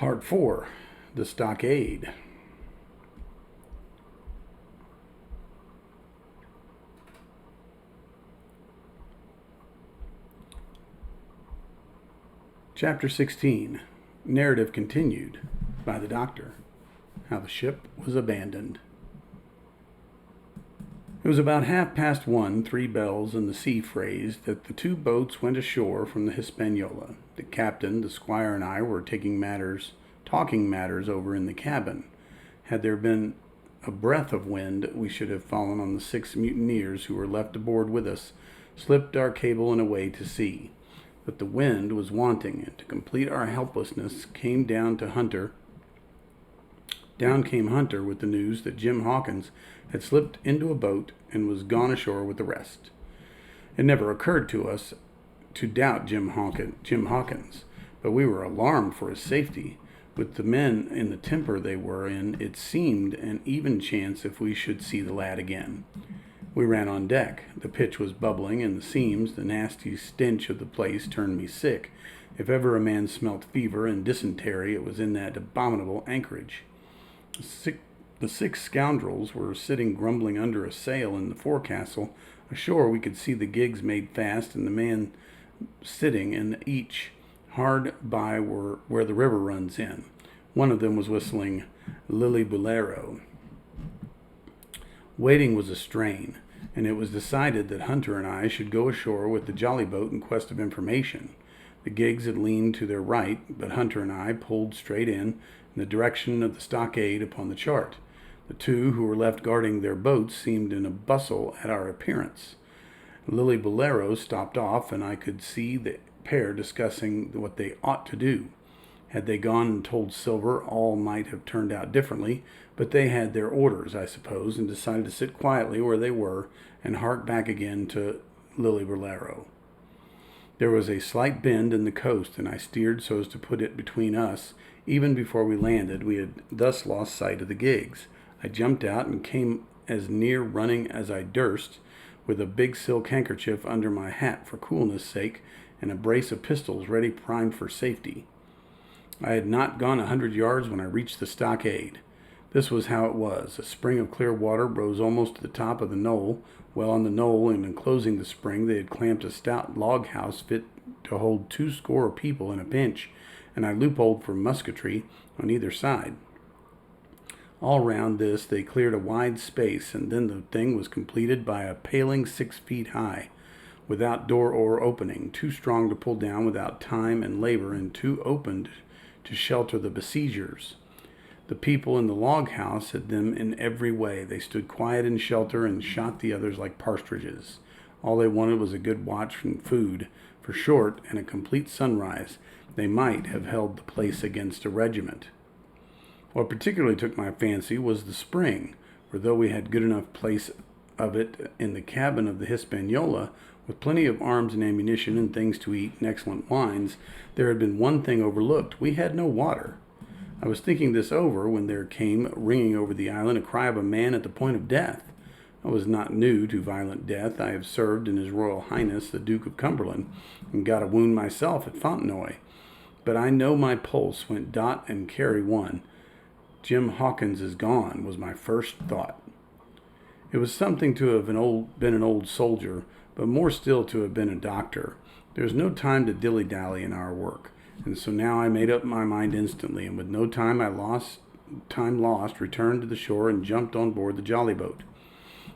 Part 4, The Stockade. Chapter 16, Narrative Continued by the Doctor. How the Ship was Abandoned. It was about 1:30, 3 bells, and the sea phrased, that the 2 boats went ashore from the Hispaniola. The captain, the squire, and I were talking matters over in the cabin. Had there been a breath of wind, we should have fallen on the 6 mutineers who were left aboard with us, slipped our cable, and away to sea. But the wind was wanting, and to complete our helplessness Down came Hunter with the news that Jim Hawkins had slipped into a boat and was gone ashore with the rest. It never occurred to us to doubt Jim Hawkins, but we were alarmed for his safety. With the men in the temper they were in, it seemed an even chance if we should see the lad again. We ran on deck. The pitch was bubbling in the seams. The nasty stench of the place turned me sick. If ever a man smelt fever and dysentery, it was in that abominable anchorage. The 6 scoundrels were sitting grumbling under a sail in the forecastle. Ashore we could see the gigs made fast, and the man sitting in each, hard by where the river runs in. One of them was whistling Lily Bolero. Waiting was a strain, and it was decided that Hunter and I should go ashore with the jolly boat in quest of information. The gigs had leaned to their right, but Hunter and I pulled straight in the direction of the stockade upon the chart. The 2 who were left guarding their boats seemed in a bustle at our appearance. Lily Bolero stopped off, and I could see the pair discussing what they ought to do. Had they gone and told Silver, all might have turned out differently, but they had their orders, I suppose, and decided to sit quietly where they were and hark back again to Lily Bolero. There was a slight bend in the coast, and I steered so as to put it between us. Even before we landed, we had thus lost sight of the gigs. I jumped out and came as near running as I durst, with a big silk handkerchief under my hat for coolness' sake, and a brace of pistols ready primed for safety. I had not gone 100 yards when I reached the stockade. This was how it was. A spring of clear water rose almost to the top of the knoll. Well, on the knoll and enclosing the spring, they had clamped a stout log house fit to hold 20 people in a pinch, and a loophole for musketry on either side. All round this they cleared a wide space, and then the thing was completed by a paling 6 feet high, without door or opening, too strong to pull down without time and labor, and too open to shelter the besiegers. The people in the log house had them in every way. They stood quiet in shelter and shot the others like partridges. All they wanted was a good watch and food. For short and a complete sunrise, they might have held the place against a regiment. What particularly took my fancy was the spring, for though we had good enough place of it in the cabin of the Hispaniola, with plenty of arms and ammunition and things to eat and excellent wines, there had been one thing overlooked. We had no water. I was thinking this over when there came ringing over the island a cry of a man at the point of death. I was not new to violent death. I have served in His Royal Highness the Duke of Cumberland, and got a wound myself at Fontenoy. But I know my pulse went dot and carry one. Jim Hawkins is gone, was my first thought. It was something to have been an old soldier, but more still to have been a doctor. There was no time to dilly-dally in our work, and so now I made up my mind instantly, and with no time lost, returned to the shore and jumped on board the jolly boat.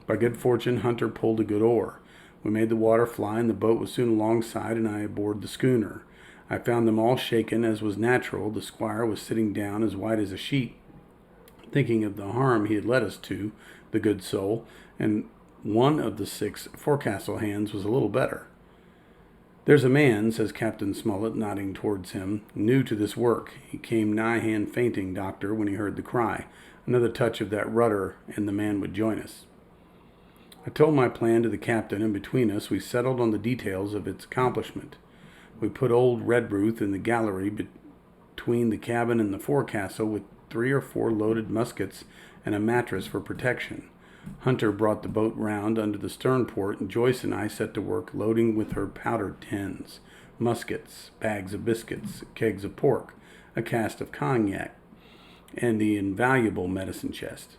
By good fortune, Hunter pulled a good oar. We made the water fly, and the boat was soon alongside, and I aboard the schooner. I found them all shaken, as was natural. The squire was sitting down as white as a sheet, thinking of the harm he had led us to, the good soul, and one of the 6 forecastle hands was a little better. "There's a man," says Captain Smollett, nodding towards him, "new to this work. He came nigh hand fainting, Doctor, when he heard the cry. Another touch of that rudder, and the man would join us." I told my plan to the captain, and between us we settled on the details of its accomplishment. We put old Redruth in the gallery between the cabin and the forecastle, with 3 or 4 loaded muskets and a mattress for protection. Hunter brought the boat round under the stern port, and Joyce and I set to work loading with her powder tins, muskets, bags of biscuits, kegs of pork, a cask of cognac, and the invaluable medicine chest.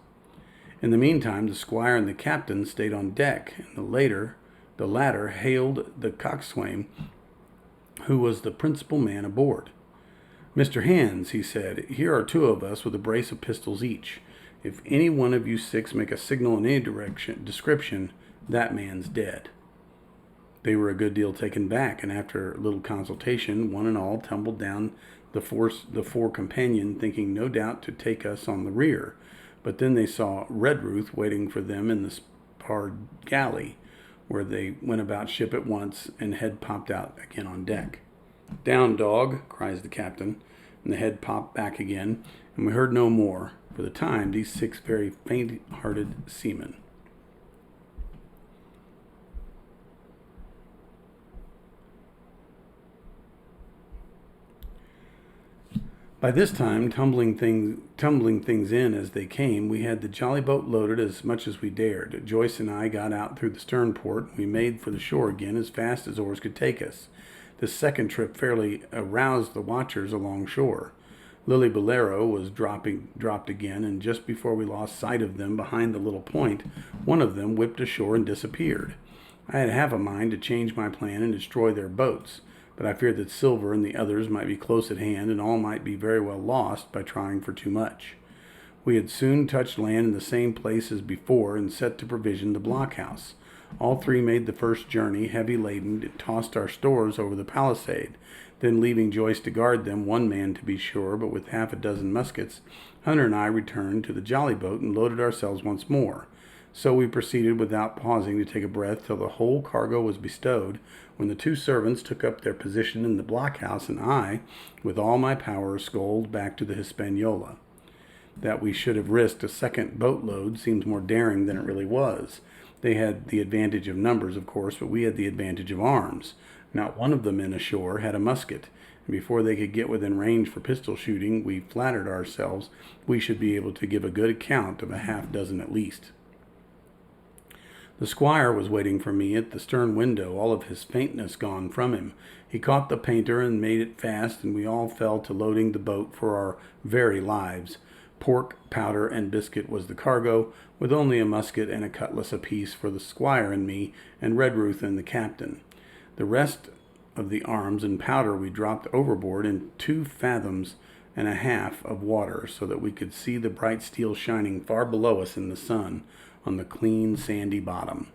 In the meantime, the squire and the captain stayed on deck, and the latter hailed the coxswain, who was the principal man aboard. "Mr. Hands," he said, "here are two of us with a brace of pistols each. If any one of you six make a signal in any description, that man's dead." They were a good deal taken back, and after a little consultation, one and all tumbled down the fore companion, thinking no doubt to take us on the rear. But then they saw Redruth waiting for them in the spar galley, where they went about ship at once, and head popped out again on deck. "Down, dog," cries the captain, and the head popped back again, and we heard no more, for the time, these six very faint-hearted seamen. By this time, tumbling things in as they came, we had the jolly boat loaded as much as we dared. Joyce and I got out through the stern port. We made for the shore again as fast as oars could take us. This second trip fairly aroused the watchers along shore. Lily Bolero was dropped again, and just before we lost sight of them behind the little point, one of them whipped ashore and disappeared. I had half a mind to change my plan and destroy their boats, but I feared that Silver and the others might be close at hand, and all might be very well lost by trying for too much. We had soon touched land in the same place as before, and set to provision the blockhouse. All three made the first journey, heavy laden, and tossed our stores over the palisade. Then, leaving Joyce to guard them, one man to be sure, but with half a dozen muskets, Hunter and I returned to the jolly boat and loaded ourselves once more. So we proceeded without pausing to take a breath till the whole cargo was bestowed, when the two servants took up their position in the blockhouse, and I, with all my power, sculled back to the Hispaniola. That we should have risked a second boatload seems more daring than it really was. They had the advantage of numbers, of course, but we had the advantage of arms. Not one of the men ashore had a musket, and before they could get within range for pistol shooting, we flattered ourselves we should be able to give a good account of a half dozen at least. The squire was waiting for me at the stern window, all of his faintness gone from him. He caught the painter and made it fast, and we all fell to loading the boat for our very lives. Pork, powder, and biscuit was the cargo, with only a musket and a cutlass apiece for the squire and me, and Redruth and the captain. The rest of the arms and powder we dropped overboard in 2.5 fathoms of water, so that we could see the bright steel shining far below us in the sun on the clean, sandy bottom.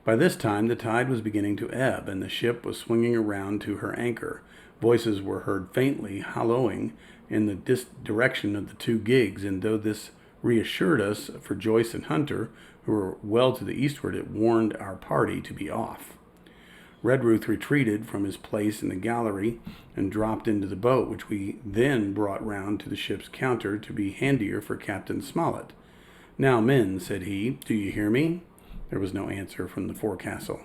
By this time, the tide was beginning to ebb, and the ship was swinging around to her anchor. Voices were heard faintly hallooing in the direction of the two gigs, and though this reassured us for Joyce and Hunter, who were well to the eastward, it warned our party to be off. Redruth retreated from his place in the gallery and dropped into the boat, which we then brought round to the ship's counter to be handier for Captain Smollett. "Now, men," said he, "do you hear me?" There was no answer from the forecastle.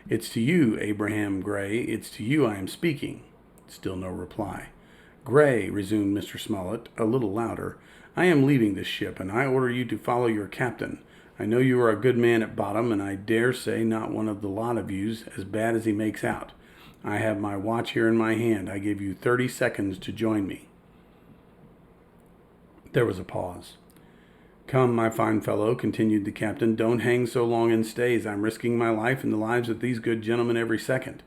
"It's to you, Abraham Gray, it's to you I am speaking." Still no reply. "Gray," resumed Mr. Smollett, a little louder, "I am leaving this ship, and I order you to follow your captain. I know you are a good man at bottom, and I dare say not one of the lot of you's as bad as he makes out. I have my watch here in my hand. I give you 30 seconds to join me." There was a pause. "Come, my fine fellow," continued the captain, "don't hang so long in stays. I'm risking my life and the lives of these good gentlemen every second."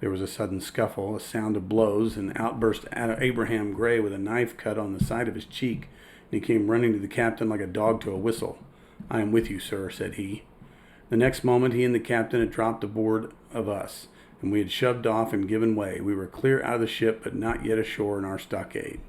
There was a sudden scuffle, a sound of blows, and out burst Abraham Gray with a knife cut on the side of his cheek, and he came running to the captain like a dog to a whistle. "I am with you, sir," said he. The next moment he and the captain had dropped aboard of us, and we had shoved off and given way. We were clear out of the ship, but not yet ashore in our stockade.